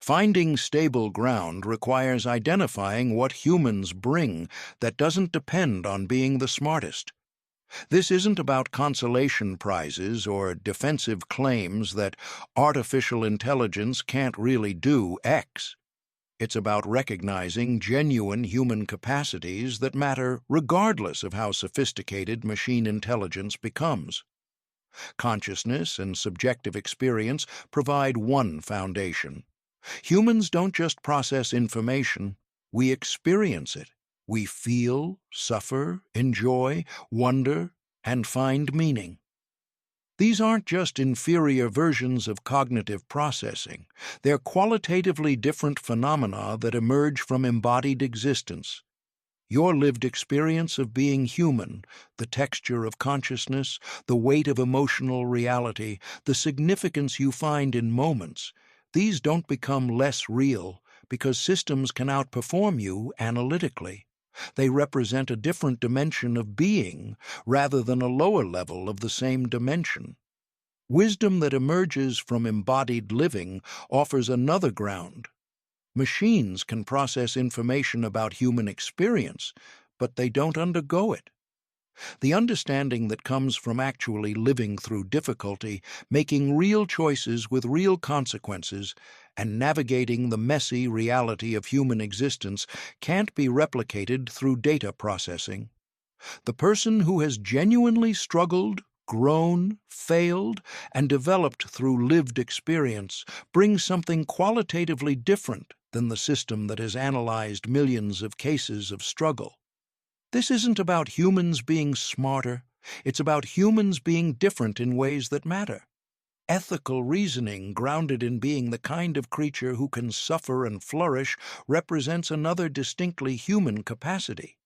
Finding stable ground requires identifying what humans bring that doesn't depend on being the smartest. This isn't about consolation prizes or defensive claims that artificial intelligence can't really do X. It's about recognizing genuine human capacities that matter regardless of how sophisticated machine intelligence becomes. Consciousness and subjective experience provide one foundation. Humans don't just process information, we experience it. We feel, suffer, enjoy, wonder, and find meaning. These aren't just inferior versions of cognitive processing. They're qualitatively different phenomena that emerge from embodied existence. Your lived experience of being human, the texture of consciousness, the weight of emotional reality, the significance you find in moments, these don't become less real because systems can outperform you analytically. They represent a different dimension of being rather than a lower level of the same dimension. Wisdom that emerges from embodied living offers another ground. Machines can process information about human experience, but they don't undergo it. The understanding that comes from actually living through difficulty, making real choices with real consequences, and navigating the messy reality of human existence can't be replicated through data processing. The person who has genuinely struggled, grown, failed, and developed through lived experience brings something qualitatively different than the system that has analyzed millions of cases of struggle. This isn't about humans being smarter, it's about humans being different in ways that matter. Ethical reasoning, grounded in being the kind of creature who can suffer and flourish, represents another distinctly human capacity.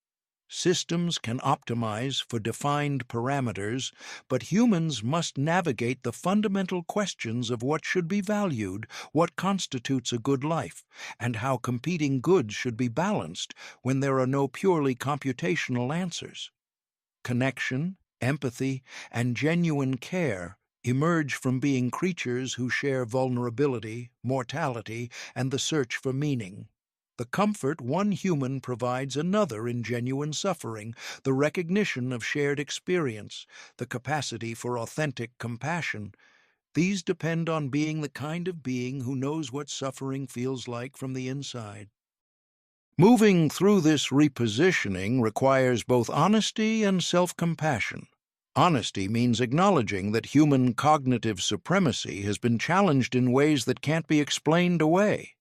Systems can optimize for defined parameters, but humans must navigate the fundamental questions of what should be valued, what constitutes a good life, and how competing goods should be balanced when there are no purely computational answers. Connection, empathy, and genuine care emerge from being creatures who share vulnerability, mortality, and the search for meaning. The comfort one human provides another in genuine suffering, the recognition of shared experience, the capacity for authentic compassion. These depend on being the kind of being who knows what suffering feels like from the inside. Moving through this repositioning requires both honesty and self-compassion. Honesty means acknowledging that human cognitive supremacy has been challenged in ways that can't be explained away.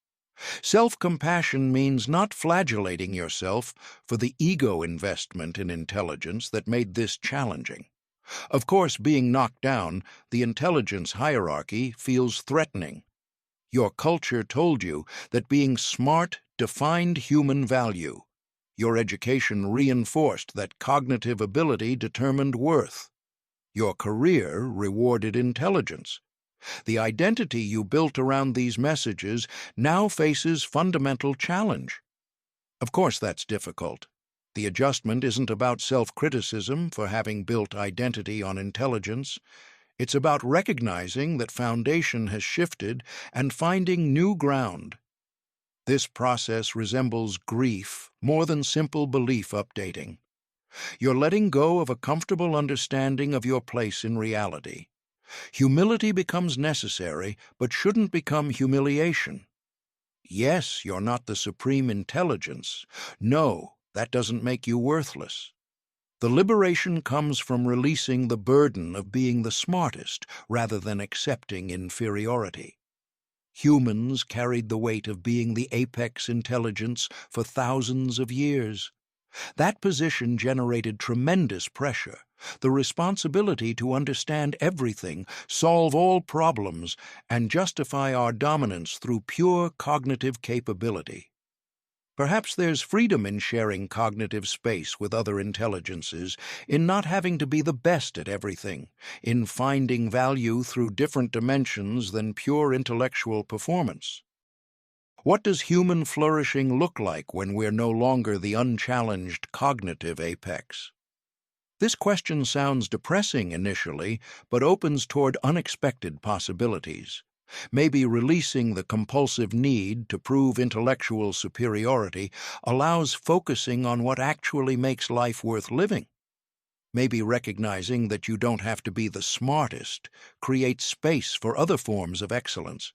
Self-compassion means not flagellating yourself for the ego investment in intelligence that made this challenging. Of course, being knocked down, the intelligence hierarchy feels threatening. Your culture told you that being smart defined human value. Your education reinforced that cognitive ability determined worth. Your career rewarded intelligence. The identity you built around these messages now faces fundamental challenge. Of course, that's difficult. The adjustment isn't about self-criticism for having built identity on intelligence. It's about recognizing that foundation has shifted and finding new ground. This process resembles grief more than simple belief updating. You're letting go of a comfortable understanding of your place in reality. Humility becomes necessary, but shouldn't become humiliation. Yes, you're not the supreme intelligence. No, that doesn't make you worthless. The liberation comes from releasing the burden of being the smartest rather than accepting inferiority. Humans carried the weight of being the apex intelligence for thousands of years. That position generated tremendous pressure, the responsibility to understand everything, solve all problems, and justify our dominance through pure cognitive capability. Perhaps there's freedom in sharing cognitive space with other intelligences, in not having to be the best at everything, in finding value through different dimensions than pure intellectual performance. What does human flourishing look like when we're no longer the unchallenged cognitive apex? This question sounds depressing initially, but opens toward unexpected possibilities. Maybe releasing the compulsive need to prove intellectual superiority allows focusing on what actually makes life worth living. Maybe recognizing that you don't have to be the smartest creates space for other forms of excellence.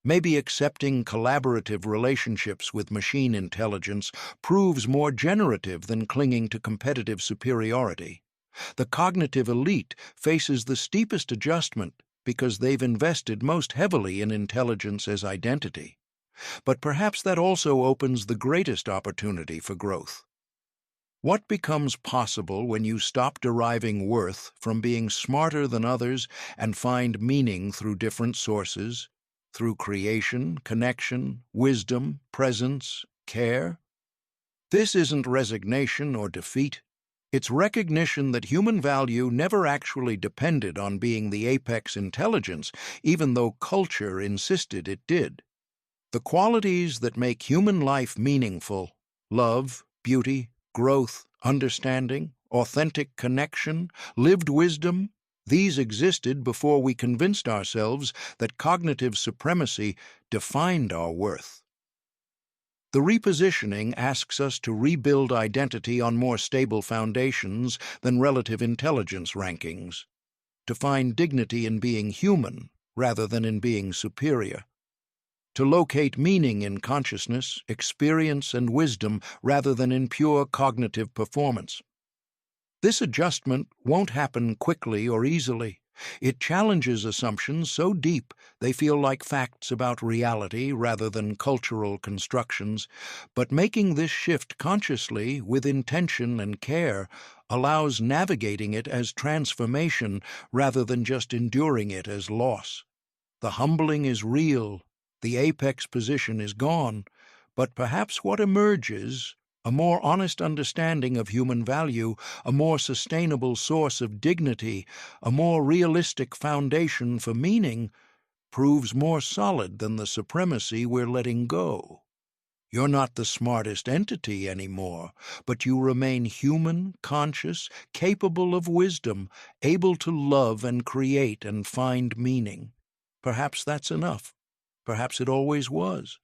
Maybe accepting collaborative relationships with machine intelligence proves more generative than clinging to competitive superiority. The cognitive elite faces the steepest adjustment because they've invested most heavily in intelligence as identity. But perhaps that also opens the greatest opportunity for growth. What becomes possible when you stop deriving worth from being smarter than others and find meaning through different sources, through creation, connection, wisdom, presence, care? This isn't resignation or defeat. It's recognition that human value never actually depended on being the apex intelligence, even though culture insisted it did. The qualities that make human life meaningful, love, beauty, growth, understanding, authentic connection, lived wisdom, these existed before we convinced ourselves that cognitive supremacy defined our worth. The repositioning asks us to rebuild identity on more stable foundations than relative intelligence rankings, to find dignity in being human rather than in being superior, to locate meaning in consciousness, experience, and wisdom rather than in pure cognitive performance. This adjustment won't happen quickly or easily. It challenges assumptions so deep they feel like facts about reality rather than cultural constructions, but making this shift consciously, with intention and care, allows navigating it as transformation rather than just enduring it as loss. The humbling is real, the apex position is gone, but perhaps what emerges, a more honest understanding of human value, a more sustainable source of dignity, a more realistic foundation for meaning, proves more solid than the supremacy we're letting go. You're not the smartest entity anymore, but you remain human, conscious, capable of wisdom, able to love and create and find meaning. Perhaps that's enough. Perhaps it always was.